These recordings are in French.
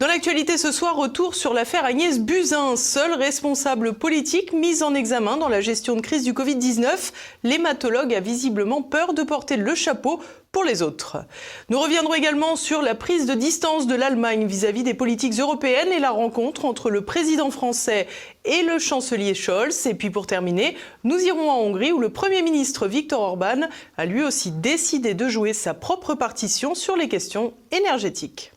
Dans l'actualité ce soir, retour sur l'affaire Agnès Buzyn, seule responsable politique mise en examen dans la gestion de crise du Covid-19. L'hématologue a visiblement peur de porter le chapeau pour les autres. Nous reviendrons également sur la prise de distance de l'Allemagne vis-à-vis des politiques européennes et la rencontre entre le président français et le chancelier Scholz. Et puis pour terminer, nous irons en Hongrie où le Premier ministre Viktor Orban a lui aussi décidé de jouer sa propre partition sur les questions énergétiques.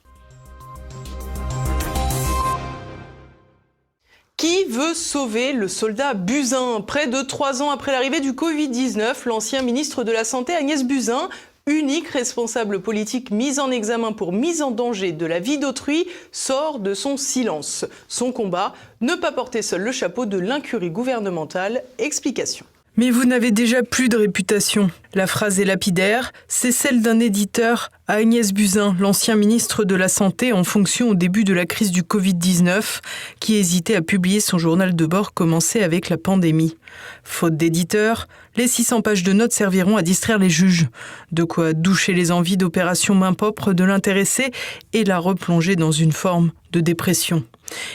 Qui veut sauver le soldat Buzyn ? Près de 3 ans après l'arrivée du Covid-19, l'ancien ministre de la Santé Agnès Buzyn, unique responsable politique mise en examen pour mise en danger de la vie d'autrui, sort de son silence. Son combat, ne pas porter seul le chapeau de l'incurie gouvernementale. Explication. Mais vous n'avez déjà plus de réputation. La phrase est lapidaire, c'est celle d'un éditeur à Agnès Buzyn, l'ancien ministre de la Santé en fonction au début de la crise du Covid-19, qui hésitait à publier son journal de bord commencé avec la pandémie. Faute d'éditeur, les 600 pages de notes serviront à distraire les juges, de quoi doucher les envies d'opération main-propre de l'intéressé et la replonger dans une forme de dépression.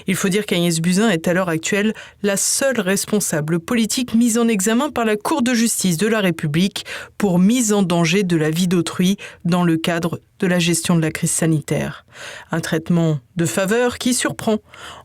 Il faut dire qu'Agnès Buzyn est à l'heure actuelle la seule responsable politique mise en examen par la Cour de justice de la République pour mise en danger de la vie d'autrui dans le cadre de la gestion de la crise sanitaire. Un traitement de faveur qui surprend.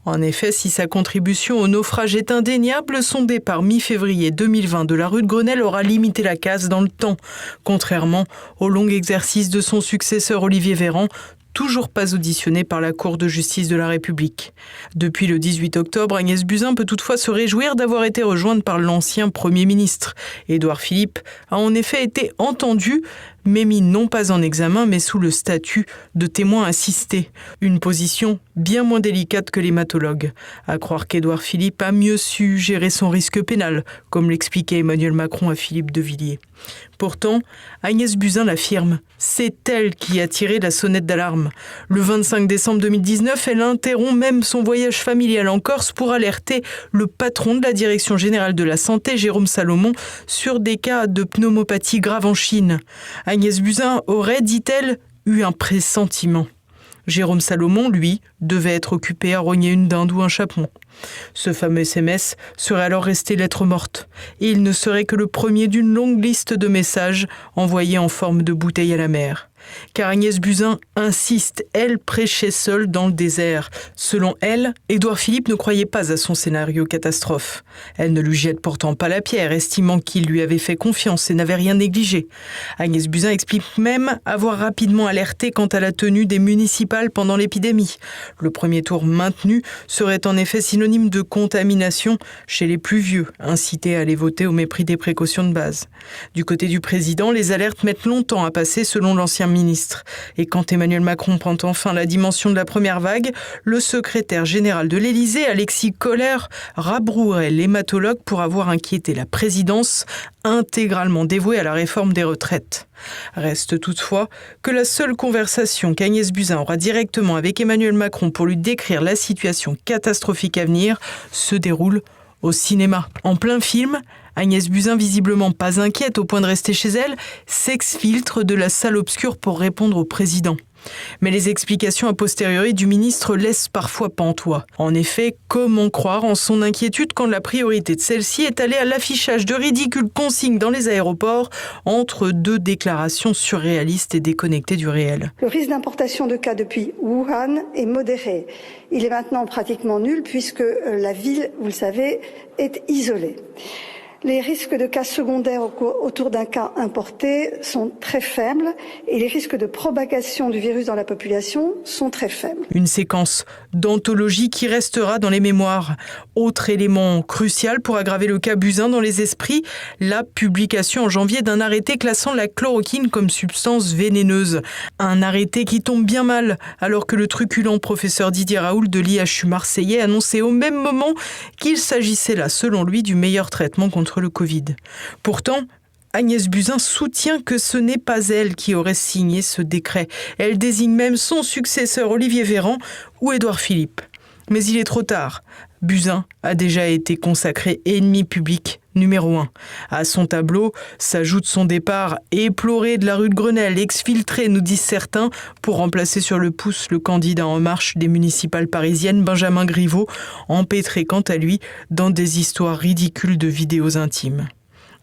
En effet, si sa contribution au naufrage est indéniable, son départ mi-février 2020 de la rue de Grenelle aura limité la casse dans le temps, contrairement au long exercice de son successeur Olivier Véran, toujours pas auditionné par la Cour de justice de la République. Depuis le 18 octobre, Agnès Buzyn peut toutefois se réjouir d'avoir été rejointe par l'ancien Premier ministre. Édouard Philippe a en effet été entendu, mais mis non pas en examen, mais sous le statut de témoin assisté. Une position bien moins délicate que l'hématologue. À croire qu'Édouard Philippe a mieux su gérer son risque pénal, comme l'expliquait Emmanuel Macron à Philippe de Villiers. Pourtant, Agnès Buzyn l'affirme, c'est elle qui a tiré la sonnette d'alarme. Le 25 décembre 2019, elle interrompt même son voyage familial en Corse pour alerter le patron de la Direction générale de la Santé, Jérôme Salomon, sur des cas de pneumopathie grave en Chine. Agnès Buzyn aurait, dit-elle, eu un pressentiment. Jérôme Salomon, lui, devait être occupé à rogner une dinde ou un chapon. Ce fameux SMS serait alors resté lettre morte, et il ne serait que le premier d'une longue liste de messages envoyés en forme de bouteille à la mer. Car Agnès Buzyn insiste, elle prêchait seule dans le désert. Selon elle, Édouard Philippe ne croyait pas à son scénario catastrophe. Elle ne lui jette pourtant pas la pierre, estimant qu'il lui avait fait confiance et n'avait rien négligé. Agnès Buzyn explique même avoir rapidement alerté quant à la tenue des municipales pendant l'épidémie. Le premier tour maintenu serait en effet synonyme de contamination chez les plus vieux, incités à aller voter au mépris des précautions de base. Du côté du président, les alertes mettent longtemps à passer selon l'ancien ministre. Et quand Emmanuel Macron prend enfin la dimension de la première vague, le secrétaire général de l'Élysée, Alexis Kohler, rabrouerait l'hématologue pour avoir inquiété la présidence, intégralement dévouée à la réforme des retraites. Reste toutefois que la seule conversation qu'Agnès Buzyn aura directement avec Emmanuel Macron pour lui décrire la situation catastrophique à venir se déroule au cinéma. En plein film, Agnès Buzyn, visiblement pas inquiète au point de rester chez elle, s'exfiltre de la salle obscure pour répondre au président. Mais les explications a posteriori du ministre laissent parfois pantois. En effet, comment croire en son inquiétude quand la priorité de celle-ci est allée à l'affichage de ridicules consignes dans les aéroports entre deux déclarations surréalistes et déconnectées du réel. Le risque d'importation de cas depuis Wuhan est modéré. Il est maintenant pratiquement nul puisque la ville, vous le savez, est isolée. Les risques de cas secondaires autour d'un cas importé sont très faibles et les risques de propagation du virus dans la population sont très faibles. Une séquence d'anthologie qui restera dans les mémoires. Autre élément crucial pour aggraver le cas Buzyn dans les esprits, la publication en janvier d'un arrêté classant la chloroquine comme substance vénéneuse. Un arrêté qui tombe bien mal alors que le truculent professeur Didier Raoult de l'IHU marseillais annonçait au même moment qu'il s'agissait là, selon lui, du meilleur traitement contre le Covid. Pourtant, Agnès Buzyn soutient que ce n'est pas elle qui aurait signé ce décret. Elle désigne même son successeur Olivier Véran ou Édouard Philippe. Mais il est trop tard. Buzyn a déjà été consacré ennemi public numéro 1. À son tableau s'ajoute son départ éploré de la rue de Grenelle, exfiltré, nous disent certains, pour remplacer sur le pouce le candidat En Marche des municipales parisiennes, Benjamin Griveaux, empêtré quant à lui dans des histoires ridicules de vidéos intimes.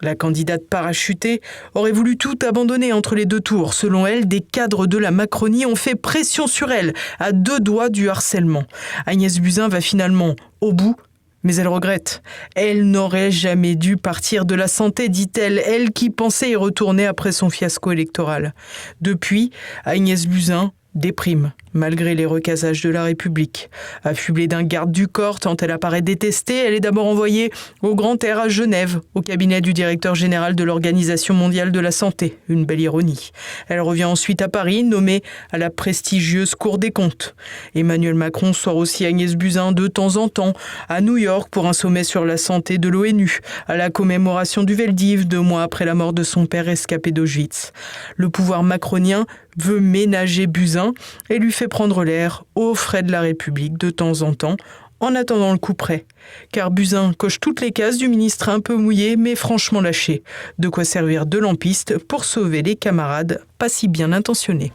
La candidate parachutée aurait voulu tout abandonner entre les deux tours. Selon elle, des cadres de la Macronie ont fait pression sur elle, à 2 doigts du harcèlement. Agnès Buzyn va finalement au bout, mais elle regrette. Elle n'aurait jamais dû partir de la santé, dit-elle, elle qui pensait y retourner après son fiasco électoral. Depuis, Agnès Buzyn déprime, malgré les recasages de la République. Affublée d'un garde du corps tant elle apparaît détestée, elle est d'abord envoyée au Grand Air à Genève, au cabinet du directeur général de l'Organisation mondiale de la santé. Une belle ironie. Elle revient ensuite à Paris, nommée à la prestigieuse Cour des comptes. Emmanuel Macron sort aussi Agnès Buzyn de temps en temps à New York pour un sommet sur la santé de l'ONU, à la commémoration du Veldiv, 2 mois après la mort de son père rescapé d'Auschwitz. Le pouvoir macronien veut ménager Buzyn et lui fait prendre l'air aux frais de la République de temps en temps, en attendant le coup près. Car Buzyn coche toutes les cases du ministre un peu mouillé mais franchement lâché. De quoi servir de lampiste pour sauver les camarades pas si bien intentionnés.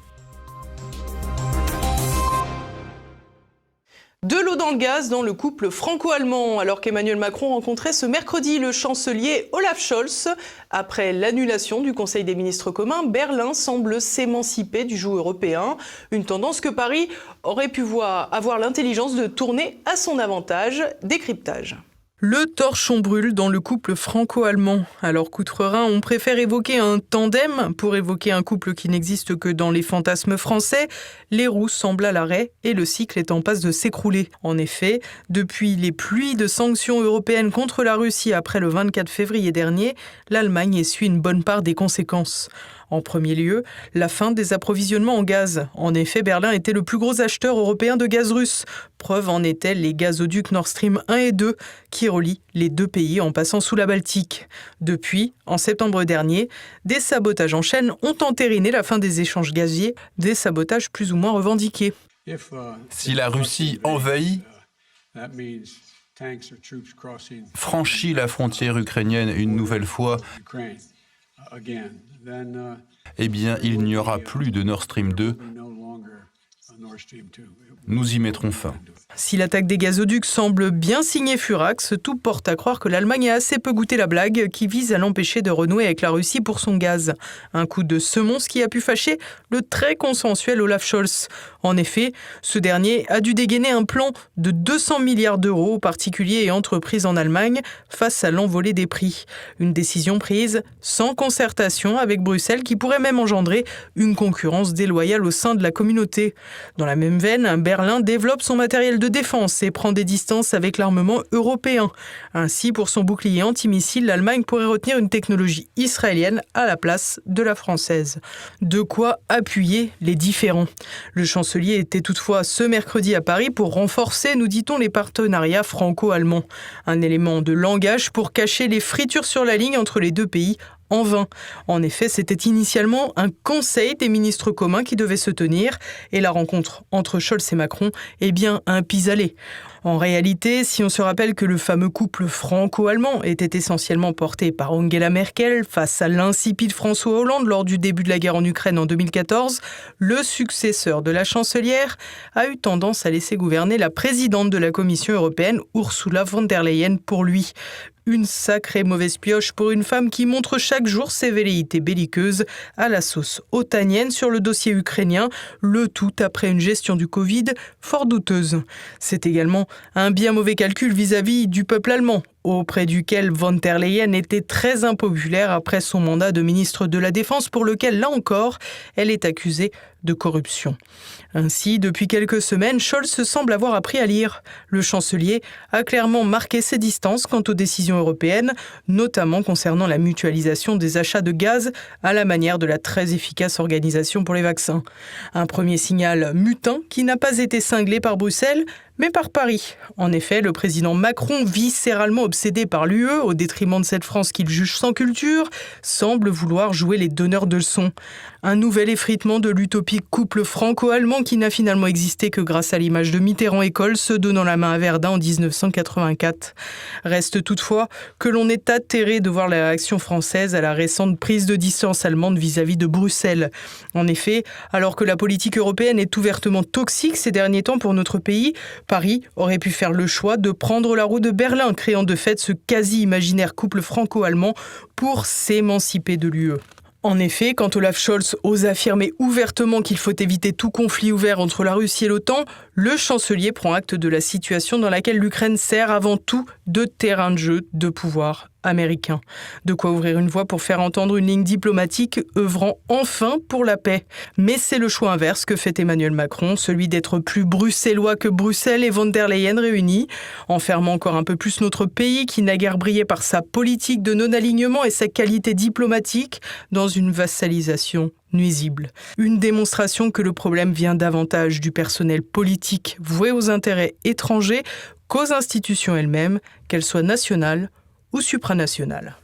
De l'eau dans le gaz dans le couple franco-allemand, alors qu'Emmanuel Macron rencontrait ce mercredi le chancelier Olaf Scholz. Après l'annulation du Conseil des ministres communs, Berlin semble s'émanciper du joug européen. Une tendance que Paris aurait pu avoir l'intelligence de tourner à son avantage. Décryptage. Le torchon brûle dans le couple franco-allemand. Alors qu'outre-Rhin, on préfère évoquer un tandem pour évoquer un couple qui n'existe que dans les fantasmes français. Les roues semblent à l'arrêt et le cycle est en passe de s'écrouler. En effet, depuis les pluies de sanctions européennes contre la Russie après le 24 février dernier, l'Allemagne essuie une bonne part des conséquences. En premier lieu, la fin des approvisionnements en gaz. En effet, Berlin était le plus gros acheteur européen de gaz russe. Preuve en étaient les gazoducs Nord Stream 1 et 2 qui relient les 2 pays en passant sous la Baltique. Depuis, en septembre dernier, des sabotages en chaîne ont entériné la fin des échanges gaziers, des sabotages plus ou moins revendiqués. Si la Russie envahit, franchit la frontière ukrainienne une nouvelle fois, eh bien, il n'y aura plus de Nord Stream 2. Nous y mettrons fin. Si l'attaque des gazoducs semble bien signer Furax, tout porte à croire que l'Allemagne a assez peu goûté la blague qui vise à l'empêcher de renouer avec la Russie pour son gaz. Un coup de semonce qui a pu fâcher le très consensuel Olaf Scholz. En effet, ce dernier a dû dégainer un plan de 200 milliards d'euros aux particuliers et entreprises en Allemagne face à l'envolée des prix. Une décision prise sans concertation avec Bruxelles qui pourrait même engendrer une concurrence déloyale au sein de la communauté. Dans la même veine, Berlin développe son matériel de défense et prend des distances avec l'armement européen. Ainsi, pour son bouclier antimissile, l'Allemagne pourrait retenir une technologie israélienne à la place de la française. De quoi appuyer les différends. Le chancelier était toutefois ce mercredi à Paris pour renforcer, nous dit-on, les partenariats franco-allemands. Un élément de langage pour cacher les fritures sur la ligne entre les 2 pays. En vain. En effet, c'était initialement un conseil des ministres communs qui devait se tenir et la rencontre entre Scholz et Macron est bien un pis-aller. En réalité, si on se rappelle que le fameux couple franco-allemand était essentiellement porté par Angela Merkel face à l'insipide François Hollande lors du début de la guerre en Ukraine en 2014, le successeur de la chancelière a eu tendance à laisser gouverner la présidente de la Commission européenne, Ursula von der Leyen, pour lui. Une sacrée mauvaise pioche pour une femme qui montre chaque jour ses velléités belliqueuses à la sauce otanienne sur le dossier ukrainien, le tout après une gestion du Covid fort douteuse. C'est également un bien mauvais calcul vis-à-vis du peuple allemand, auprès duquel von der Leyen était très impopulaire après son mandat de ministre de la Défense pour lequel, là encore, elle est accusée de corruption. Ainsi, depuis quelques semaines, Scholz semble avoir appris à lire. Le chancelier a clairement marqué ses distances quant aux décisions européennes, notamment concernant la mutualisation des achats de gaz à la manière de la très efficace organisation pour les vaccins. Un premier signal mutin qui n'a pas été cinglé par Bruxelles, mais par Paris. En effet, le président Macron, viscéralement obsédé par l'UE, au détriment de cette France qu'il juge sans culture, semble vouloir jouer les donneurs de leçons. Un nouvel effritement de l'utopique couple franco-allemand qui n'a finalement existé que grâce à l'image de Mitterrand-École se donnant la main à Verdun en 1984. Reste toutefois que l'on est atterré de voir la réaction française à la récente prise de distance allemande vis-à-vis de Bruxelles. En effet, alors que la politique européenne est ouvertement toxique ces derniers temps pour notre pays, Paris aurait pu faire le choix de prendre la roue de Berlin, créant de fait ce quasi-imaginaire couple franco-allemand pour s'émanciper de l'UE. En effet, quand Olaf Scholz ose affirmer ouvertement qu'il faut éviter tout conflit ouvert entre la Russie et l'OTAN, le chancelier prend acte de la situation dans laquelle l'Ukraine sert avant tout de terrain de jeu de pouvoir américain. De quoi ouvrir une voie pour faire entendre une ligne diplomatique œuvrant enfin pour la paix. Mais c'est le choix inverse que fait Emmanuel Macron, celui d'être plus bruxellois que Bruxelles et von der Leyen réunis, enfermant encore un peu plus notre pays qui naguère brillé par sa politique de non-alignement et sa qualité diplomatique dans une vassalisation nuisible. Une démonstration que le problème vient davantage du personnel politique voué aux intérêts étrangers qu'aux institutions elles-mêmes, qu'elles soient nationales ou supranationales.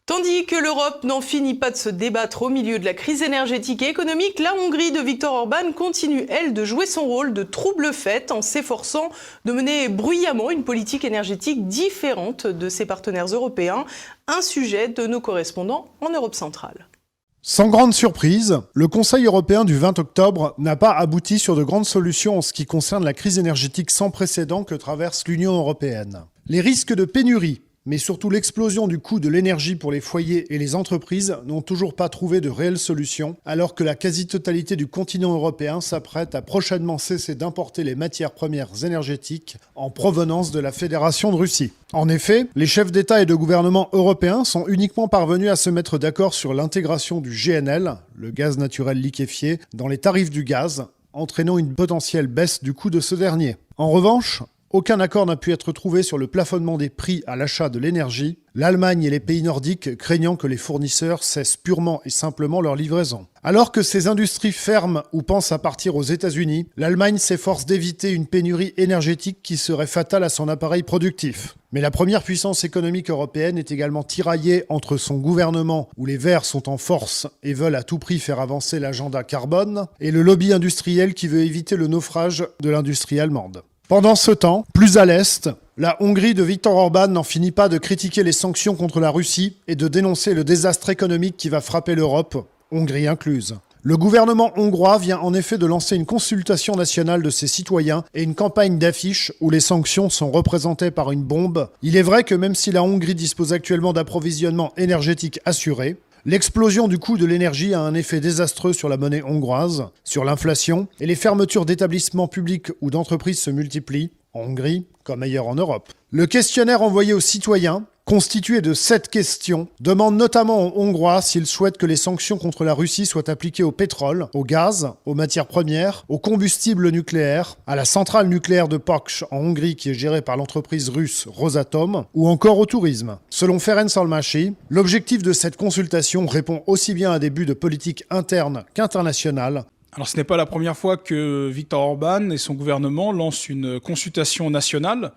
Tandis que l'Europe n'en finit pas de se débattre au milieu de la crise énergétique et économique, la Hongrie de Viktor Orban continue, elle, de jouer son rôle de trouble-fête en s'efforçant de mener bruyamment une politique énergétique différente de ses partenaires européens, un sujet de nos correspondants en Europe centrale. Sans grande surprise, le Conseil européen du 20 octobre n'a pas abouti sur de grandes solutions en ce qui concerne la crise énergétique sans précédent que traverse l'Union européenne. Les risques de pénurie, mais surtout l'explosion du coût de l'énergie pour les foyers et les entreprises n'ont toujours pas trouvé de réelles solutions, alors que la quasi-totalité du continent européen s'apprête à prochainement cesser d'importer les matières premières énergétiques en provenance de la Fédération de Russie. En effet, les chefs d'État et de gouvernement européens sont uniquement parvenus à se mettre d'accord sur l'intégration du GNL, le gaz naturel liquéfié, dans les tarifs du gaz, entraînant une potentielle baisse du coût de ce dernier. En revanche, aucun accord n'a pu être trouvé sur le plafonnement des prix à l'achat de l'énergie, l'Allemagne et les pays nordiques craignant que les fournisseurs cessent purement et simplement leur livraison. Alors que ces industries ferment ou pensent à partir aux États-Unis, l'Allemagne s'efforce d'éviter une pénurie énergétique qui serait fatale à son appareil productif. Mais la première puissance économique européenne est également tiraillée entre son gouvernement, où les Verts sont en force et veulent à tout prix faire avancer l'agenda carbone, et le lobby industriel qui veut éviter le naufrage de l'industrie allemande. Pendant ce temps, plus à l'est, la Hongrie de Viktor Orban n'en finit pas de critiquer les sanctions contre la Russie et de dénoncer le désastre économique qui va frapper l'Europe, Hongrie incluse. Le gouvernement hongrois vient en effet de lancer une consultation nationale de ses citoyens et une campagne d'affiches où les sanctions sont représentées par une bombe. Il est vrai que même si la Hongrie dispose actuellement d'approvisionnement énergétique assuré, l'explosion du coût de l'énergie a un effet désastreux sur la monnaie hongroise, sur l'inflation, et les fermetures d'établissements publics ou d'entreprises se multiplient, en Hongrie comme ailleurs en Europe. Le questionnaire envoyé aux citoyens, constitué de 7 questions, demande notamment aux Hongrois s'ils souhaitent que les sanctions contre la Russie soient appliquées au pétrole, au gaz, aux matières premières, aux combustibles nucléaires, à la centrale nucléaire de Paks en Hongrie qui est gérée par l'entreprise russe Rosatom, ou encore au tourisme. Selon Ferenc Almasi, l'objectif de cette consultation répond aussi bien à des buts de politique interne qu'internationale. Alors ce n'est pas la première fois que Viktor Orban et son gouvernement lancent une consultation nationale.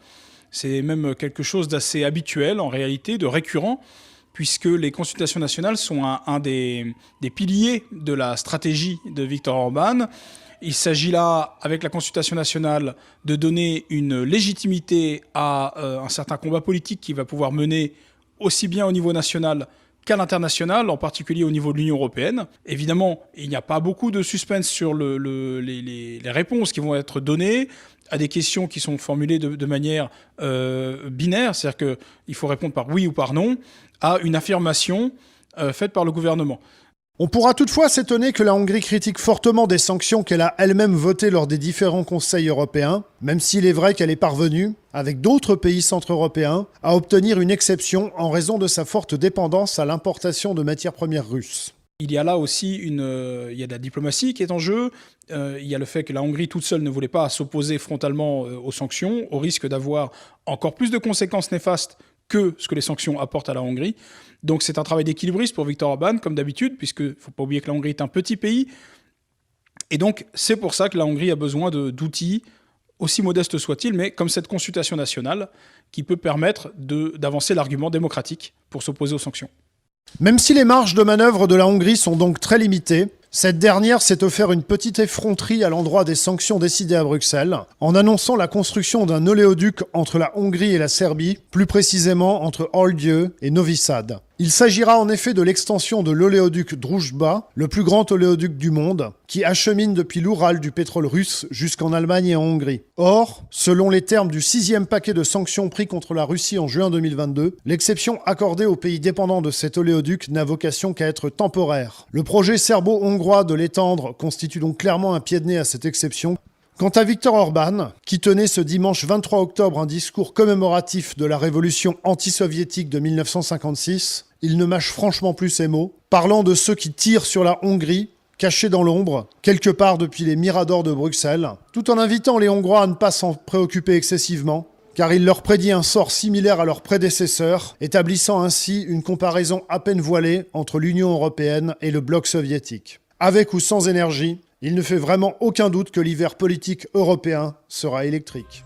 C'est même quelque chose d'assez habituel en réalité, de récurrent, puisque les consultations nationales sont un des piliers de la stratégie de Viktor Orban. Il s'agit là, avec la consultation nationale, de donner une légitimité à un certain combat politique qu'il va pouvoir mener aussi bien au niveau national qu'à l'international, en particulier au niveau de l'Union européenne. Évidemment, il n'y a pas beaucoup de suspense sur les réponses qui vont être données à des questions qui sont formulées de manière binaire, c'est-à-dire qu'il faut répondre par oui ou par non, à une affirmation faite par le gouvernement. On pourra toutefois s'étonner que la Hongrie critique fortement des sanctions qu'elle a elle-même votées lors des différents conseils européens, même s'il est vrai qu'elle est parvenue, avec d'autres pays centre-européens, à obtenir une exception en raison de sa forte dépendance à l'importation de matières premières russes. Il y a là aussi il y a de la diplomatie qui est en jeu. Il y a le fait que la Hongrie toute seule ne voulait pas s'opposer frontalement aux sanctions, au risque d'avoir encore plus de conséquences néfastes que ce que les sanctions apportent à la Hongrie. Donc c'est un travail d'équilibriste pour Viktor Orban, comme d'habitude, puisqu'il ne faut pas oublier que la Hongrie est un petit pays Et donc, c'est pour ça que la Hongrie a besoin d'outils, aussi modestes soient-ils, mais comme cette consultation nationale, qui peut permettre d'avancer l'argument démocratique pour s'opposer aux sanctions. Même si les marges de manœuvre de la Hongrie sont donc très limitées, cette dernière s'est offert une petite effronterie à l'endroit des sanctions décidées à Bruxelles, en annonçant la construction d'un oléoduc entre la Hongrie et la Serbie, plus précisément entre Oldje et Novi Sad. Il s'agira en effet de l'extension de l'oléoduc Druzhba, le plus grand oléoduc du monde, qui achemine depuis l'Oural du pétrole russe jusqu'en Allemagne et en Hongrie. Or, selon les termes du 6e paquet de sanctions pris contre la Russie en juin 2022, l'exception accordée aux pays dépendants de cet oléoduc n'a vocation qu'à être temporaire. Le projet serbo-hongrois de l'étendre constitue donc clairement un pied de nez à cette exception. Quant à Viktor Orban, qui tenait ce dimanche 23 octobre un discours commémoratif de la révolution anti-soviétique de 1956, il ne mâche franchement plus ses mots, parlant de ceux qui tirent sur la Hongrie, cachés dans l'ombre, quelque part depuis les miradors de Bruxelles, tout en invitant les Hongrois à ne pas s'en préoccuper excessivement, car il leur prédit un sort similaire à leurs prédécesseurs, établissant ainsi une comparaison à peine voilée entre l'Union européenne et le bloc soviétique. Avec ou sans énergie, il ne fait vraiment aucun doute que l'hiver politique européen sera électrique.